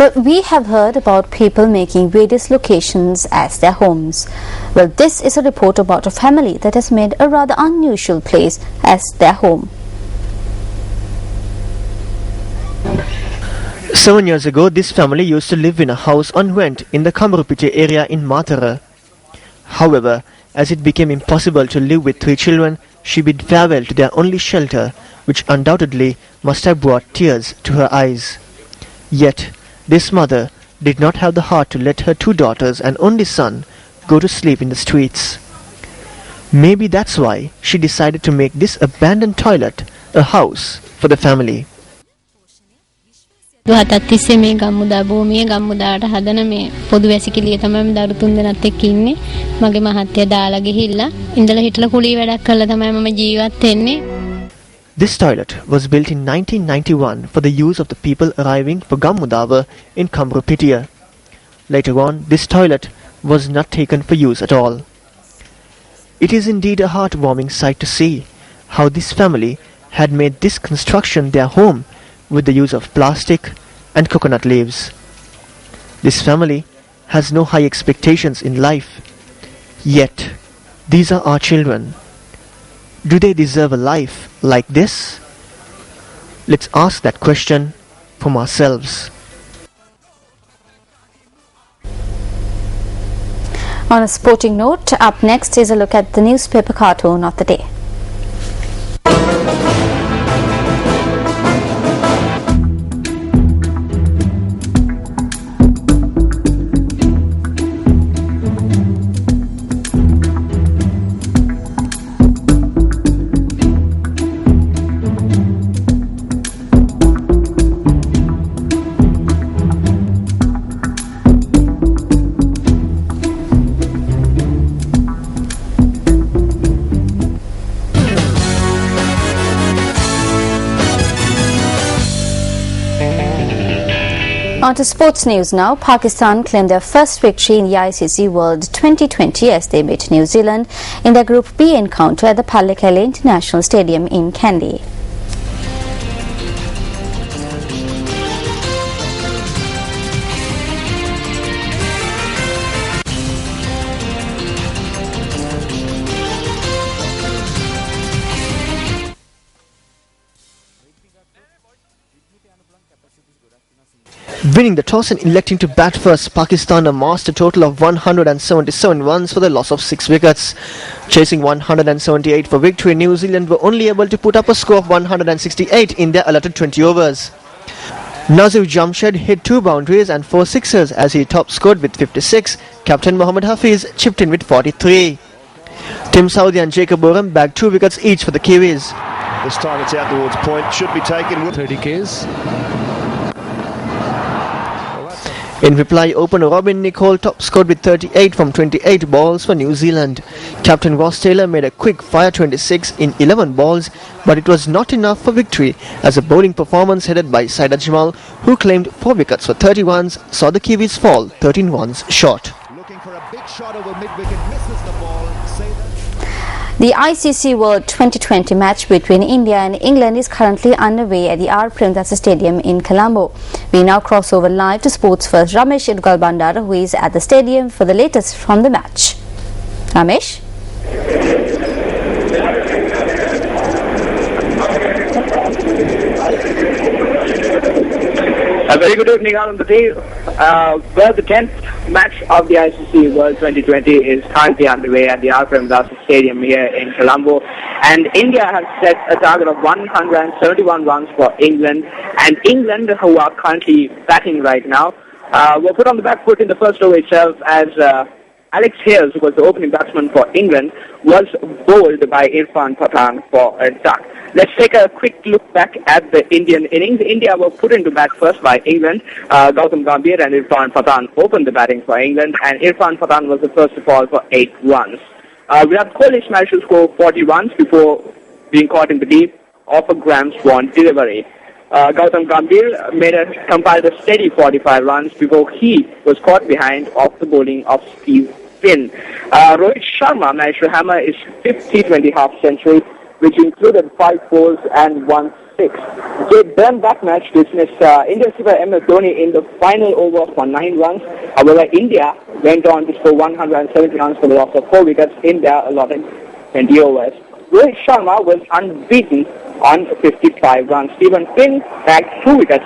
Well, we have heard about people making various locations as their homes. Well, this is a report about a family that has made a rather unusual place as their home. 7 years ago, this family used to live in a house on rent in the Kamarupiti area in Matara. However, as it became impossible to live with 3 children, she bid farewell to their only shelter, which undoubtedly must have brought tears to her eyes. Yet, this mother did not have the heart to let her 2 daughters and only son go to sleep in the streets. Maybe that's why she decided to make this abandoned toilet a house for the family. දුහතත් තිස්සේ මේ ගම්මුදා භූමියේ ගම්මුදාට හදන මේ පොදු වැසිකිළිය තමයි මම දරු තුන් දෙනාත් එක්ක ඉන්නේ. මගේ මහත්තයා දාලා ගිහිල්ලා ඉඳලා හිටලා කුලී වැඩක් කරලා තමයි මම ජීවත් වෙන්නේ. This toilet was built in 1991 for the use of the people arriving for Gammudava in Kamrupitiya. Later on, this toilet was not taken for use at all. It is indeed a heartwarming sight to see how this family had made this construction their home with the use of plastic and coconut leaves. This family has no high expectations in life, yet these are our children. Do they deserve a life like this? Let's ask that question from ourselves. On a sporting note, up next is a look at the newspaper cartoon of the day. On to sports news now. Pakistan claimed their first victory in the ICC World 2020 as they beat New Zealand in their Group B encounter at the Pallekele International Stadium in Kandy. Winning the toss and electing to bat first, Pakistan amassed a total of 177 runs for the loss of 6 wickets. Chasing 178 for victory, New Zealand were only able to put up a score of 168 in their allotted 20 overs. Nazir Jamshed hit 2 boundaries and 4 sixers as he top scored with 56. Captain Mohammad Hafiz chipped in with 43. Tim Southee and Jacob Oram bagged 2 wickets each for the Kiwis. This time it's out towards point, should be taken with 30 Ks. In reply, opener Robin Nicol top scored with 38 from 28 balls for New Zealand. Captain Ross Taylor made a quick fire 26 in 11 balls, but it was not enough for victory as a bowling performance headed by Saida Jamal, who claimed 4 wickets for 30 runs, saw the Kiwis fall 13 runs short. Looking for a big shot over mid-wicket, misses the ball. The ICC World 2020 match between India and England is currently underway at the R. Premdasa Stadium in Colombo. We now cross over live to Sports First Ramesh Idgal Bandara, who is at the stadium for the latest from the match. Ramesh? A very good evening on the day. Well, the 10th match of the ICC World 2020 is currently underway at the R. Premdasa Stadium here in Colombo. And India has set a target of 171 runs for England. And England, who are currently batting right now, were put on the back foot in the first over itself as Alex Hales, who was the opening batsman for England, was bowled by Irfan Pathan for a duck. Let's take a quick look back at the Indian innings. India were put into bat first by England. Gautam Gambhir and Irfan Pathan opened the batting for England, and Irfan Pathan was the first to fall for 8 runs. Virat Kohli managed to score 40 runs before being caught in the deep off a Graham Swan delivery. Gautam Gambhir compiled a steady 45 runs before he was caught behind off the bowling of Steve Finn. Rohit Sharma managed to hammer his 5th T20 half century which included 5 fours and 1 6. Then that match dismissed Indian skipper MS Dhoni in the final over for 9 runs. However, India went on to score 170 runs for the loss of 4 wickets in their allotted 20 overs. Rohit Sharma was unbeaten on 55 runs. Stephen Finn bagged 2 wickets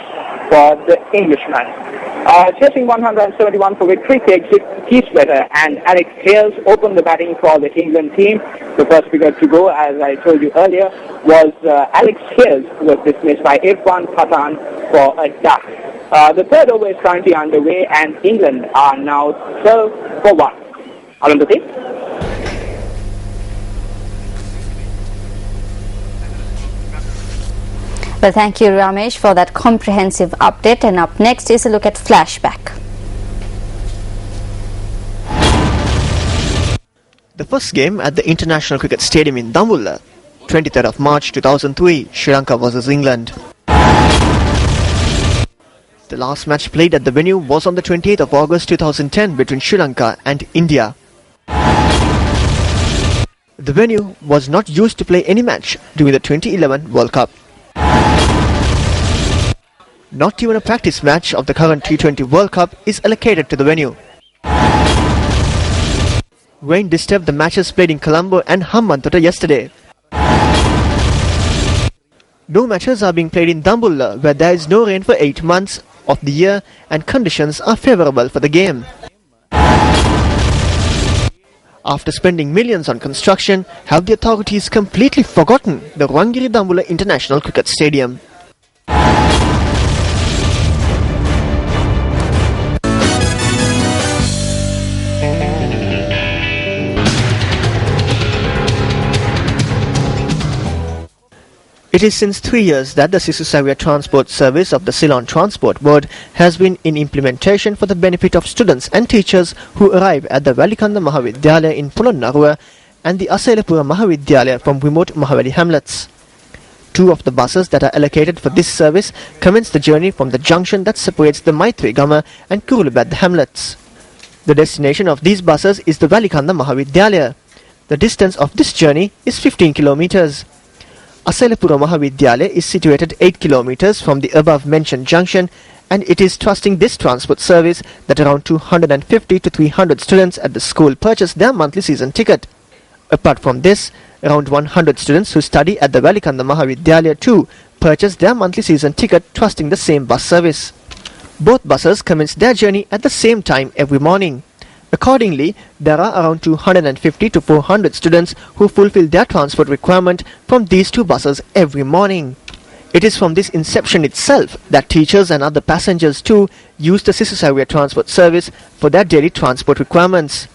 for the Englishman. Chasing 171 for victory, Keith Sweater and Alex Hales opened the batting for the England team. The first wicket to go, as I told you earlier, was Alex Hales, who was dismissed by Irfan Pathan for a duck. The third over is currently underway and England are now 12 for 1. Arundhati? Well, thank you, Ramesh, for that comprehensive update. And up next is a look at Flashback. The first game at the International Cricket Stadium in Dambulla, 23rd of March 2003, Sri Lanka vs England. The last match played at the venue was on the 28th of August 2010 between Sri Lanka and India. The venue was not used to play any match during the 2011 World Cup. Not even a practice match of the current T20 World Cup is allocated to the venue. Rain disturbed the matches played in Colombo and Hambantota yesterday. No matches are being played in Dambulla, where there is no rain for 8 months of the year and conditions are favourable for the game. After spending millions on construction, have the authorities completely forgotten the Rangiri Dambulla International Cricket Stadium? It is since 3 years that the Sisusaria Transport Service of the Ceylon Transport Board has been in implementation for the benefit of students and teachers who arrive at the Valikanda Mahavidyalaya in Polonnaruwa and the Asailapura Mahavidyalaya from remote Mahavali hamlets. 2 of the buses that are allocated for this service commence the journey from the junction that separates the Maitri Gama and Kurulabad hamlets. The destination of these buses is the Valikanda Mahavidyalaya. The distance of this journey is 15 kilometers. Asailapura Mahavidyalaya is situated 8 kilometers from the above mentioned junction, and it is trusting this transport service that around 250 to 300 students at the school purchase their monthly season ticket. Apart from this, around 100 students who study at the Valikanda Mahavidyalaya too purchase their monthly season ticket trusting the same bus service. Both buses commence their journey at the same time every morning. Accordingly, there are around 250 to 400 students who fulfill their transport requirement from these 2 buses every morning. It is from this inception itself that teachers and other passengers too use the Sisusaria Transport Service for their daily transport requirements.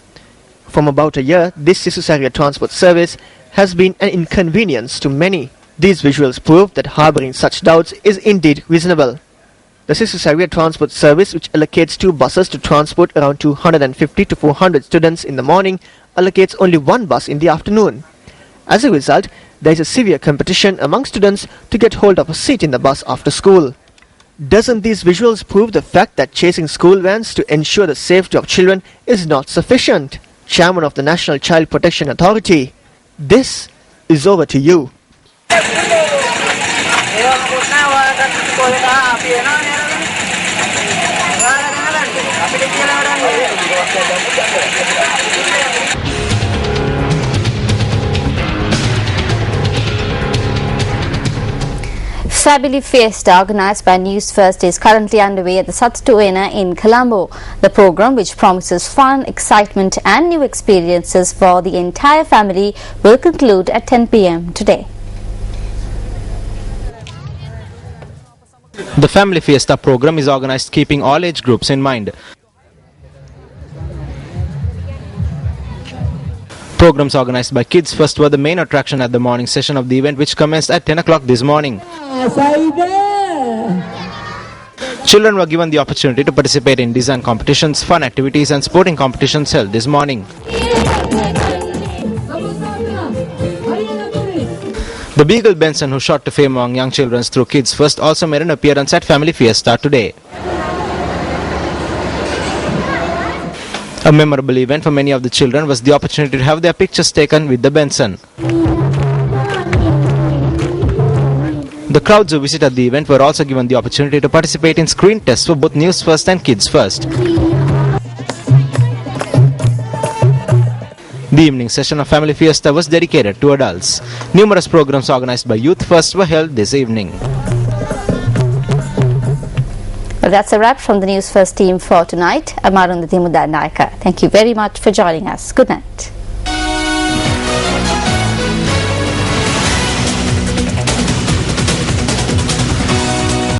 From about a year, this Sisusaria Transport Service has been an inconvenience to many. These visuals prove that harboring such doubts is indeed reasonable. The Sisusaria Transport Service, which allocates 2 buses to transport around 250 to 400 students in the morning, allocates only 1 bus in the afternoon. As a result, there is a severe competition among students to get hold of a seat in the bus after school. Doesn't these visuals prove the fact that chasing school vans to ensure the safety of children is not sufficient? Chairman of the National Child Protection Authority, this is over to you. Family Fiesta, organised by News First, is currently underway at the Sattuena in Colombo. The program, which promises fun, excitement and new experiences for the entire family, will conclude at 10 p.m. today. The Family Fiesta program is organised keeping all age groups in mind. Programs organised by Kids First were the main attraction at the morning session of the event, which commenced at 10 o'clock this morning. Children were given the opportunity to participate in design competitions, fun activities and sporting competitions held this morning. The Beagle Benson, who shot to fame among young children through Kids First, also made an appearance at Family Fiesta today. A memorable event for many of the children was the opportunity to have their pictures taken with the Benson. The crowds who visited the event were also given the opportunity to participate in screen tests for both News First and Kids First. The evening session of Family Fiesta was dedicated to adults. Numerous programs organized by Youth First were held this evening. Well, that's a wrap from the News First team for tonight. I'm Arundhati Mudanayaka. Thank you very much for joining us. Good night.